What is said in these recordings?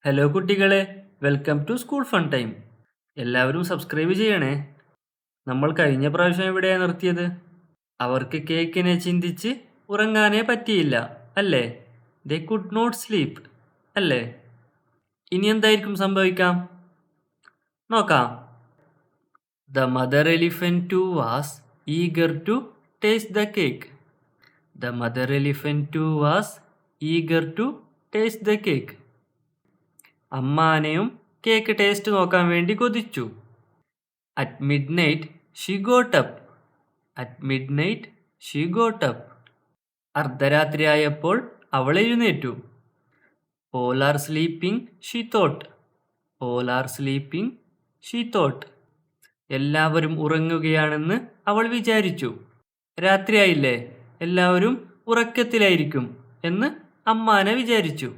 Hello കുട്ടികളെ, welcome to school fun time. എല്ലാവരും subscribe ചെയ്യണേ. നമ്മൾ കഴിഞ്ഞ പ്രാവശ്യം എവിടെയാണ് നിർത്തിയത്? അവർക്ക് കേക്കിനെ ചിന്തിച്ച് ഉറങ്ങാനേ പറ്റിയില്ല, അല്ലേ? ദേ കുഡ് നോട്ട് സ്ലീപ്പ്, അല്ലേ? ഇനി എന്തായിരിക്കും സംഭവിക്കാം? നോക്കാം. The mother elephant too was eager to taste the cake. The mother elephant too was eager to taste the cake. അമ്മാനെയും കേക്ക് ടേസ്റ്റ് നോക്കാൻ വേണ്ടി കൊതിച്ചു. At midnight she got up. At midnight she got up. അർദ്ധരാത്രിയായപ്പോൾ അവൾ എഴുന്നേറ്റു. All are sleeping she thought. All are sleeping she thought. എല്ലാവരും ഉറങ്ങുകയാണെന്ന് അവൾ വിചാരിച്ചു. രാത്രിയായില്ലേ, എല്ലാവരും ഉറക്കത്തിലായിരിക്കും എന്ന് അമ്മാനെ വിചാരിച്ചു.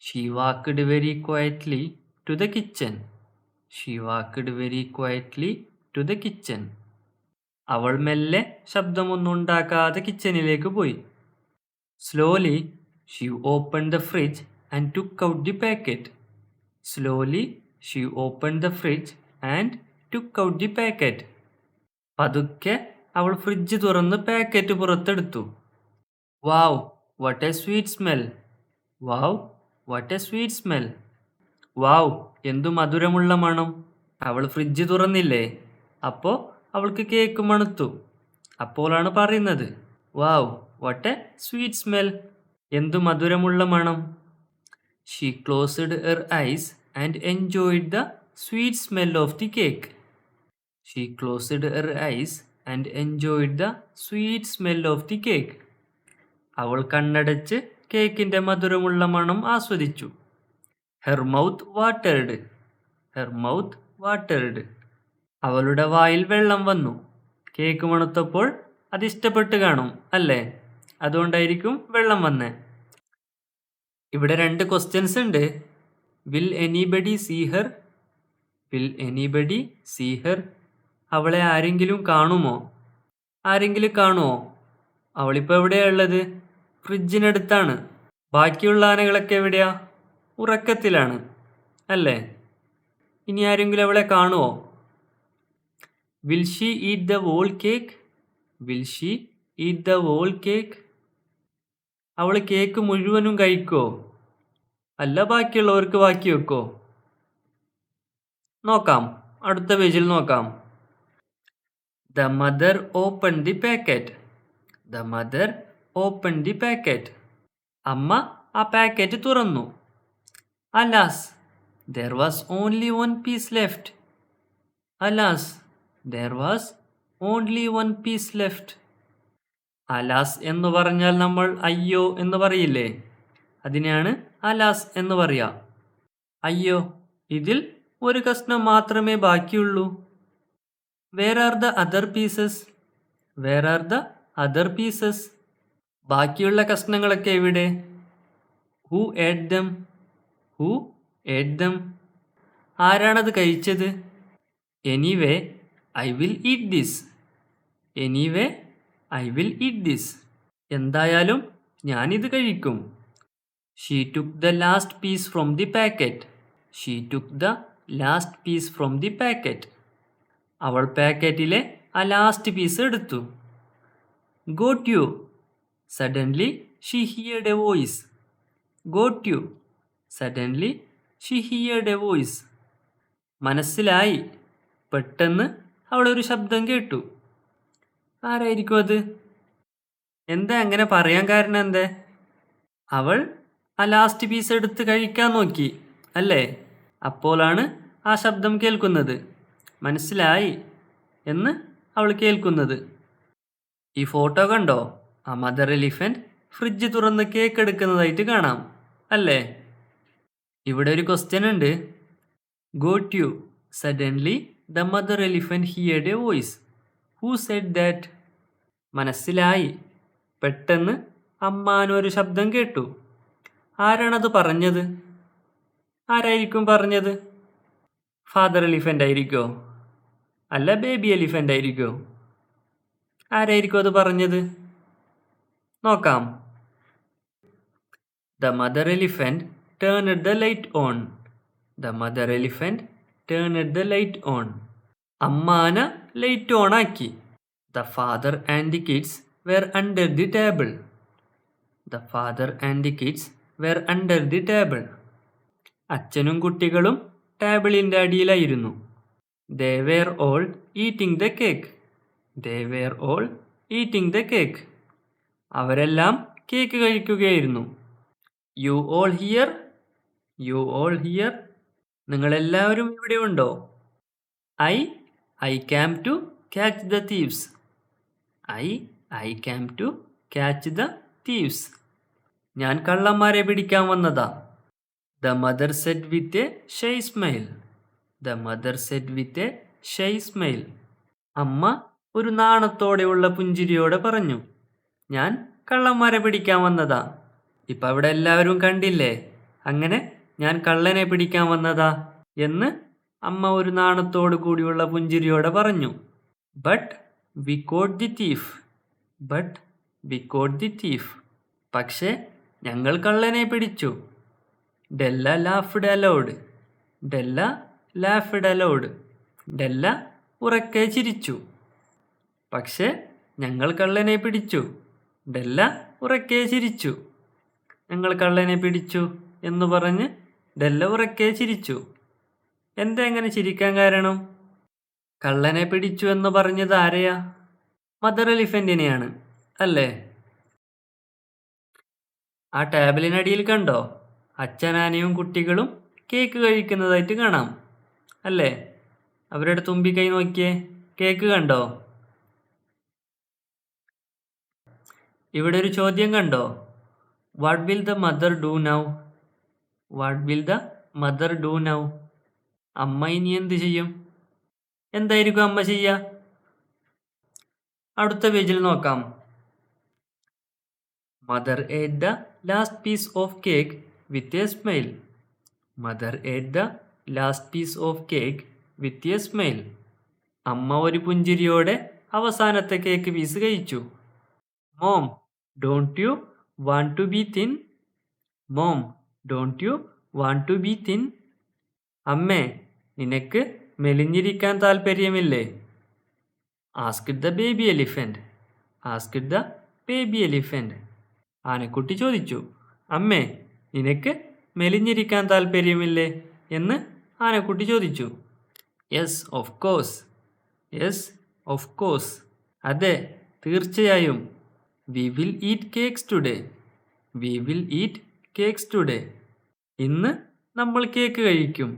She walked very quietly to the kitchen. She walked very quietly to the kitchen. അവൾ മെല്ലെ ശബ്ദമൊന്നുണ്ടാക്കാതെ കിച്ചണിലേക്ക് പോയി. Slowly she opened the fridge and took out the packet. Slowly she opened the fridge and took out the packet. പതുക്കെ അവൾ fridge തുറന്ന് packet പുറത്തെടുത്തു. Wow, what a sweet smell. Wow, what a sweet smell. Wow, എന്തു മധുരമുള്ള മണം. അവൾ fridge തുറന്നില്ലേ, അപ്പോൾ അവൾക്ക് കേക്ക് മണത്തു. അപ്പോഴാണ് പറയുന്നത്, wow, what a sweet smell, എന്തു മധുരമുള്ള മണം. She closed her eyes and enjoyed the sweet smell of the cake. She closed her eyes and enjoyed the sweet smell of the cake. അവൾ കണ്ണടച്ച് കേക്കിൻ്റെ മധുരമുള്ള മണം ആസ്വദിച്ചു. Her mouth watered. Her mouth watered. അവളുടെ വായിൽ വെള്ളം വന്നു. കേക്ക് മണത്തപ്പോൾ അത് ഇഷ്ടപ്പെട്ട് കാണും, അല്ലേ? അതുകൊണ്ടായിരിക്കും വെള്ളം വന്നേ. ഇവിടെ 2 ക്വസ്റ്റ്യൻസ് ഉണ്ട്. Will anybody see her? Will anybody see her? അവളെ ആരെങ്കിലും കാണുമോ? ആരെങ്കിലും കാണുമോ? അവളിപ്പോൾ എവിടെയാണ് ഉള്ളത്? ഫ്രിഡ്ജിനടുത്താണ്. ബാക്കിയുള്ള ആനകളൊക്കെ എവിടെയാ? ഉറക്കത്തിലാണ്, അല്ലേ? ഇനി ആരെങ്കിലും അവളെ കാണുമോ? Will she eat the whole cake? Will she eat the whole cake? അവൾ കേക്ക് മുഴുവനും കഴിക്കോ? അല്ല, ബാക്കിയുള്ളവർക്ക് ബാക്കി വെക്കോ? നോക്കാം, അടുത്ത പേജിൽ നോക്കാം. The mother open the packet. The mother open the packet. അമ്മ ആ പാക്കറ്റ് തുറന്നു. Alas, there was only 1 piece left. Alas, there was only 1 piece left. Alas എന്ന് പറഞ്ഞാൽ നമ്മൾ അയ്യോ എന്ന് പറയില്ലേ, അതിനെയാണ് അലാസ് എന്ന് പറയുക. അയ്യോ, ഇതിൽ ഒരു കഷ്ണം മാത്രമേ ബാക്കിയുള്ളൂ. Where are the other pieces? Where are the other pieces? ബാക്കിയുള്ള കഷ്ണങ്ങളൊക്കെ എവിടെ? ഹൂ ഏറ്റ് ദം? ഹൂ ഏറ്റ് ദം? ആരാണത് കഴിച്ചത്? Anyway I will eat this. Anyway I will eat this. എന്തായാലും ഞാനിത് കഴിക്കും. She took the last piece from the packet. She took the last piece from the packet. അവൾ പാക്കറ്റിലെ ആ ലാസ്റ്റ് പീസ് എടുത്തു. Got you. Suddenly she heard a voice. Got you. Suddenly she heard a voice. മനസ്സിലായി. പെട്ടെന്ന് അവളൊരു ശബ്ദം കേട്ടു. ആരായിരിക്കും അത്? എന്താ അങ്ങനെ പറയാൻ കാരണം എന്തേ? അവൾ ആ ലാസ്റ്റ് പീസ് എടുത്ത് കഴിക്കാൻ നോക്കി, അല്ലേ? അപ്പോഴാണ് ആ ശബ്ദം കേൾക്കുന്നത്. മനസ്സിലായി എന്ന് അവൾ കേൾക്കുന്നത്. ഈ ഫോട്ടോ കണ്ടോ? ആ മദർ എലിഫന്റ് ഫ്രിഡ്ജ് തുറന്ന് കേക്ക് എടുക്കുന്നതായിട്ട് കാണാം, അല്ലേ? ഇവിടെ ഒരു ക്വസ്റ്റ്യൻ ഉണ്ട്. Got you. Suddenly the mother elephant heard a voice. Who said that? മനസ്സിലായി. പെട്ടെന്ന് അമ്മാനൊരു ശബ്ദം കേട്ടു. ആരാണത് പറഞ്ഞത്? ആരായിരിക്കും പറഞ്ഞത്? ഫാദർ എലിഫന്റ് ആയിരിക്കോ? അല്ല, ബേബി എലിഫന്റ് ആയിരിക്കോ? ആരായിരിക്കും അത് പറഞ്ഞത്? നോക്കാം. The mother elephant turned the light on. The mother elephant turned the light on. അമ്മ ആന ലൈറ്റ് ഓൺ ആക്കി. The father and the kids were under the table. The father and the kids were under the table. അച്ഛനും കുട്ടികളും ടേബിളിൻ്റെ അടിയിലായിരുന്നു. They were all eating the cake. They were all eating the cake. അവരെല്ലാം cake കഴിക്കുകയായിരുന്നു. You all here? You all here? നിങ്ങളെല്ലാവരും ഇവിടെ ഉണ്ടോ? I came to catch the thieves. I came to catch the thieves. ഞാൻ കള്ളന്മാരെ പിടിക്കാൻ വന്നതാ. The mother said with a shy smile. The mother said with a shy smile. അമ്മ ഒരു നാണത്തോടെയുള്ള പുഞ്ചിരിയോടെ പറഞ്ഞു, ഞാൻ കള്ളന്മാരെ പിടിക്കാൻ വന്നതാ. ഇപ്പം അവിടെ എല്ലാവരും കണ്ടില്ലേ, അങ്ങനെ ഞാൻ കള്ളനെ പിടിക്കാൻ വന്നതാ എന്ന് അമ്മ ഒരു നാണത്തോടു കൂടിയുള്ള പുഞ്ചിരിയോടെ പറഞ്ഞു. But we caught the thief. But we caught the thief. പക്ഷേ ഞങ്ങൾ കള്ളനെ പിടിച്ചു. Della laughed aloud. Della laughed aloud. Della ഉറക്കെ ചിരിച്ചു. പക്ഷേ ഞങ്ങൾ കള്ളനെ പിടിച്ചു. ഡെല്ല ഉറക്കെ ചിരിച്ചു. ഞങ്ങൾ കള്ളനെ പിടിച്ചു എന്ന് പറഞ്ഞ് ഡെല്ല ഉറക്കെ ചിരിച്ചു. എന്താ എങ്ങനെ ചിരിക്കാൻ കാരണം? കള്ളനെ പിടിച്ചു എന്ന് പറഞ്ഞത് ആരെയാ? മദർ എലിഫന്റിനെയാണ് അല്ലേ? ആ ടേബിളിനടിയിൽ കണ്ടോ, അച്ഛനാനയും കുട്ടികളും കേക്ക് കഴിക്കുന്നതായിട്ട് കാണാം അല്ലേ? അവരുടെ തുമ്പിക്കൈ നോക്കിയേ, കേക്ക് കണ്ടോ? ഇവിടെ ഒരു ചോദ്യം കണ്ടോ? What will the mother do now? What will the mother do now? അമ്മ ഇനി എന്ത് ചെയ്യും? എന്തായിരിക്കും അമ്മ ചെയ്യുക? അടുത്ത പേജിൽ നോക്കാം. Mother ate the last piece of cake with a smile. Mother ate the last piece of cake with a smile. അമ്മ ഒരു പുഞ്ചിരിയോടെ അവസാനത്തെ കേക്ക് പീസ് കഴിച്ചു. Mom, don't you want to be thin? Mom, don't you want to be thin? അമ്മേ, നിനക്ക് മെലിഞ്ഞിരിക്കാൻ താല്പര്യമില്ലേ? Asked the baby elephant. Asked the baby elephant. ആനക്കുട്ടി ചോദിച്ചു, അമ്മേ, നിനക്ക് മെലിഞ്ഞിരിക്കാൻ താല്പര്യമില്ലേ എന്ന് ആനക്കുട്ടി ചോദിച്ചു. Yes of course. Yes of course. അതെ, തീർച്ചയായും. We will eat cakes today. We will eat cakes today. ഇന്ന് നമ്മൾ കേക്ക് കഴിക്കും.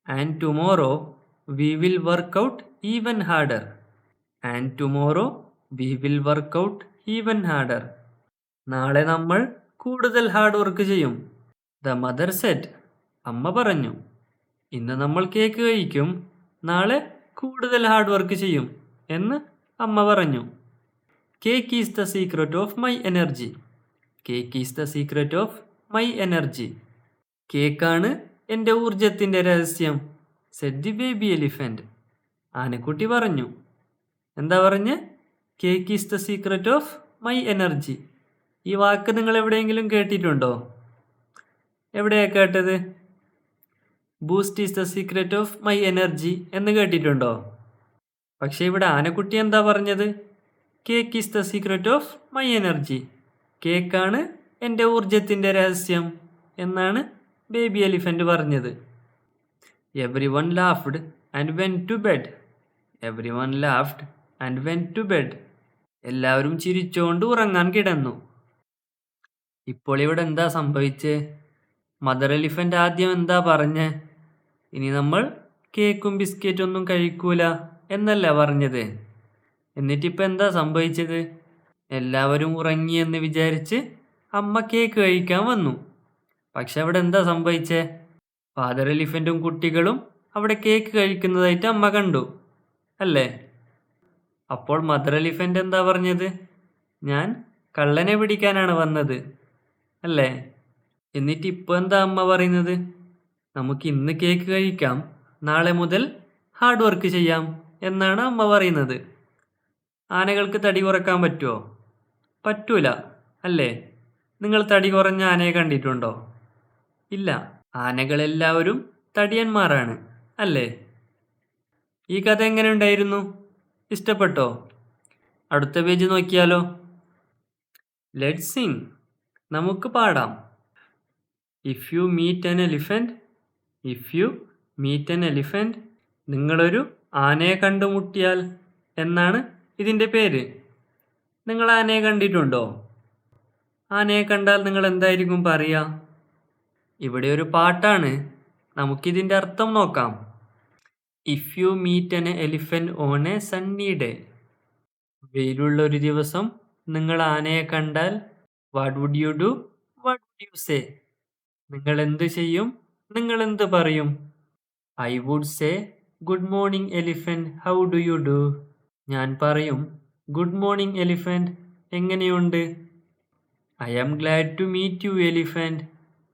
And tomorrow we will work out even harder. And tomorrow we will work out even harder. നാളെ നമ്മൾ കൂടുതൽ hard work ചെയ്യും. The mother said. അമ്മ പറഞ്ഞു, ഇന്ന് നമ്മൾ കേക്ക് കഴിക്കും, നാളെ കൂടുതൽ ഹാർഡ് വർക്ക് ചെയ്യും എന്ന് അമ്മ പറഞ്ഞു. Cake is the secret of my energy. Cake is the secret of my energy. കേക്കാണ് എൻ്റെ ഊർജത്തിൻ്റെ രഹസ്യം. Said the baby elephant. ആനക്കുട്ടി പറഞ്ഞു. എന്താ പറഞ്ഞ്? Cake is the secret of my energy. ഈ വാക്ക് നിങ്ങൾ എവിടെയെങ്കിലും കേട്ടിട്ടുണ്ടോ? എവിടെയാണ് കേട്ടത്? Boost is the secret of my energy എന്ന് കേട്ടിട്ടുണ്ടോ? പക്ഷേ ഇവിടെ ആനക്കുട്ടി എന്താ പറഞ്ഞത്? Cake is the secret of my energy. കേക്കാണ് എൻ്റെ ഊർജത്തിൻ്റെ രഹസ്യം എന്നാണ് ബേബി എലിഫന്റ് പറഞ്ഞത്. Everyone laughed and went to bed. Everyone laughed and went to bed. എല്ലാവരും ചിരിച്ചുകൊണ്ട് ഉറങ്ങാൻ കിടന്നു. ഇപ്പോൾ ഇവിടെ എന്താ സംഭവിച്ചേ? മദർ എലിഫന്റ് ആദ്യം എന്താ പറഞ്ഞേ? ഇനി നമ്മൾ കേക്കും ബിസ്ക്കറ്റും ഒന്നും കഴിക്കൂല എന്നല്ല പറഞ്ഞത്. എന്നിട്ടിപ്പോൾ എന്താ സംഭവിച്ചത്? എല്ലാവരും ഉറങ്ങിയെന്ന് വിചാരിച്ച് അമ്മ കേക്ക് കഴിക്കാൻ വന്നു. പക്ഷെ അവിടെ എന്താ സംഭവിച്ചേ? ഫാദർ എലിഫന്റും കുട്ടികളും അവിടെ കേക്ക് കഴിക്കുന്നതായിട്ട് അമ്മ കണ്ടു അല്ലേ? അപ്പോൾ മദർ എലിഫന്റ് എന്താ പറഞ്ഞത്? ഞാൻ കള്ളനെ പിടിക്കാനാണ് വന്നത് അല്ലേ? എന്നിട്ട് ഇപ്പോൾ എന്താ അമ്മ പറയുന്നത്? നമുക്ക് ഇന്ന് കേക്ക് കഴിക്കാം, നാളെ മുതൽ ഹാർഡ് വർക്ക് ചെയ്യാം എന്നാണ് അമ്മ പറയുന്നത്. ആനകൾക്ക് തടി കുറക്കാൻ പറ്റുമോ? പറ്റൂല അല്ലേ? നിങ്ങൾ തടി കുറഞ്ഞ ആനയെ കണ്ടിട്ടുണ്ടോ? ഇല്ല, ആനകളെല്ലാവരും തടിയന്മാരാണ്, അല്ലേ? ഈ കഥ എങ്ങനെ ഉണ്ടായിരുന്നു? ഇഷ്ടപ്പെട്ടോ? അടുത്ത പേജ് നോക്കിയാലോ? Let's sing. നമുക്ക് പാടാം. If you meet an elephant, if you meet an elephant, നിങ്ങളൊരു ആനയെ കണ്ടുമുട്ടിയാൽ എന്നാണ് ഇതിൻ്റെ പേര്. നിങ്ങൾ ആനയെ കണ്ടിട്ടുണ്ടോ? ആനയെ കണ്ടാൽ നിങ്ങൾ എന്തായിരിക്കും പറയുക? ഇവിടെ ഒരു പാട്ടാണ്, നമുക്കിതിൻ്റെ അർത്ഥം നോക്കാം. If you meet an elephant on a sunny day, വെയിലുള്ള ഒരു ദിവസം നിങ്ങൾ ആനയെ കണ്ടാൽ what would you do, what would you say, നിങ്ങൾ എന്ത് ചെയ്യും, നിങ്ങൾ എന്ത് പറയും? I would say good morning elephant, how do you do. ഞാൻ പറയും ഗുഡ് മോർണിംഗ് എലിഫന്റ്, എങ്ങനെയുണ്ട്? I am glad to meet you elephant,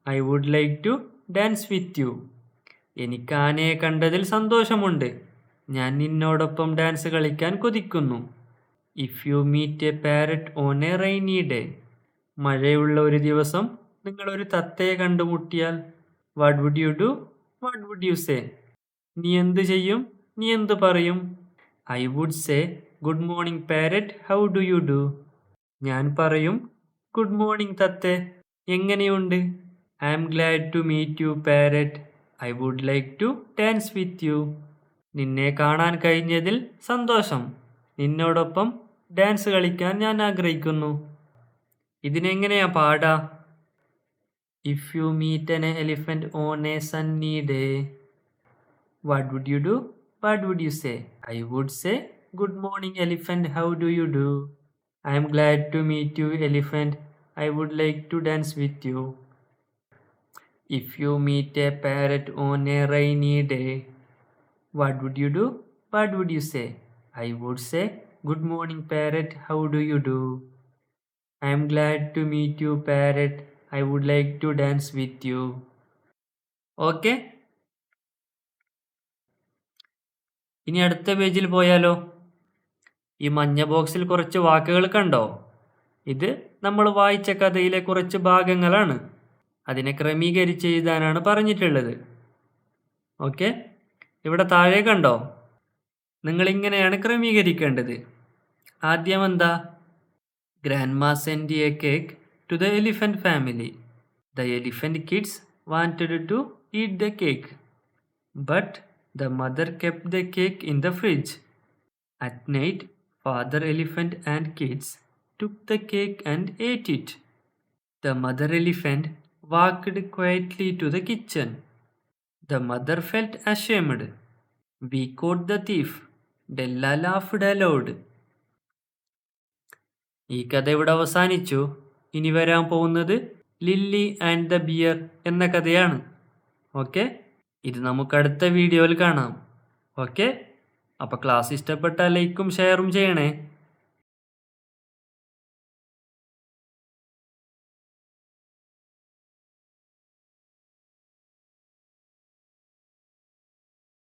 I would like to dance with you. എനിക്ക് ആനയെ കണ്ടതിൽ സന്തോഷമുണ്ട്, ഞാൻ നിന്നോടൊപ്പം ഡാൻസ് കളിക്കാൻ കൊതിക്കുന്നു. If you meet a parrot on a rainy day, മഴയുള്ള ഒരു ദിവസം നിങ്ങൾ ഒരു തത്തയെ കണ്ടുമുട്ടിയാൽ what would you do, what would you say, നീ എന്ത് ചെയ്യും, നീ എന്ത് പറയും? I would say good morning parrot, how do you do. ഞാൻ പറയും ഗുഡ് മോർണിംഗ് തത്തെ, എങ്ങനെയുണ്ട്? I am glad to meet you parrot, I would like to dance with you. നിന്നെ കാണാൻ കഴിഞ്ഞതിൽ സന്തോഷം, നിന്നോടൊപ്പം ഡാൻസ് കളിക്കാൻ ഞാൻ ആഗ്രഹിക്കുന്നു. ഇതിനെങ്ങനെയാ പാടാ? If you meet an elephant on a sunny day, what would you do, what would you say? I would say good morning elephant, how do you do. I am glad to meet you elephant, I would like to dance with you. If you meet a parrot on a rainy day, what would you do, what would you say? I would say good morning parrot, how do you do. I am glad to meet you parrot, I would like to dance with you. Okay, ഇനി അടുത്ത പേജിൽ പോയാലോ? ഈ മഞ്ഞ ബോക്സിൽ കുറച്ച് വാക്കുകൾ കണ്ടോ? ഇത് നമ്മൾ വായിച്ച കഥയിലെ കുറച്ച് ഭാഗങ്ങളാണ്. അതിനെ ക്രമീകരിച്ച് എഴുതാനാണ് പറഞ്ഞിട്ടുള്ളത്. ഓക്കെ, ഇവിടെ താഴെ കണ്ടോ? നിങ്ങളിങ്ങനെയാണ് ക്രമീകരിക്കേണ്ടത്. ആദ്യം എന്താ? Grandma send a cake to the elephant family. The elephant kids wanted to eat the cake, but the mother kept the cake in the fridge. At night, father elephant and kids took the cake and ate it. The mother elephant walked quietly to the kitchen. The mother felt ashamed. We caught the thief. Della laughed aloud. ഈ കഥ ഇവിടെ അവസാനിച്ചു. ഇനി വരാൻ പോകുന്നത് lily and the beer എന്ന കഥയാണ്. Okay, ഇത് നമുക്ക് അടുത്ത വീഡിയോയിൽ കാണാം. ഓക്കെ, അപ്പോൾ ക്ലാസ് ഇഷ്ടപ്പെട്ടാൽ ലൈക്കും ഷെയറും ചെയ്യണേ.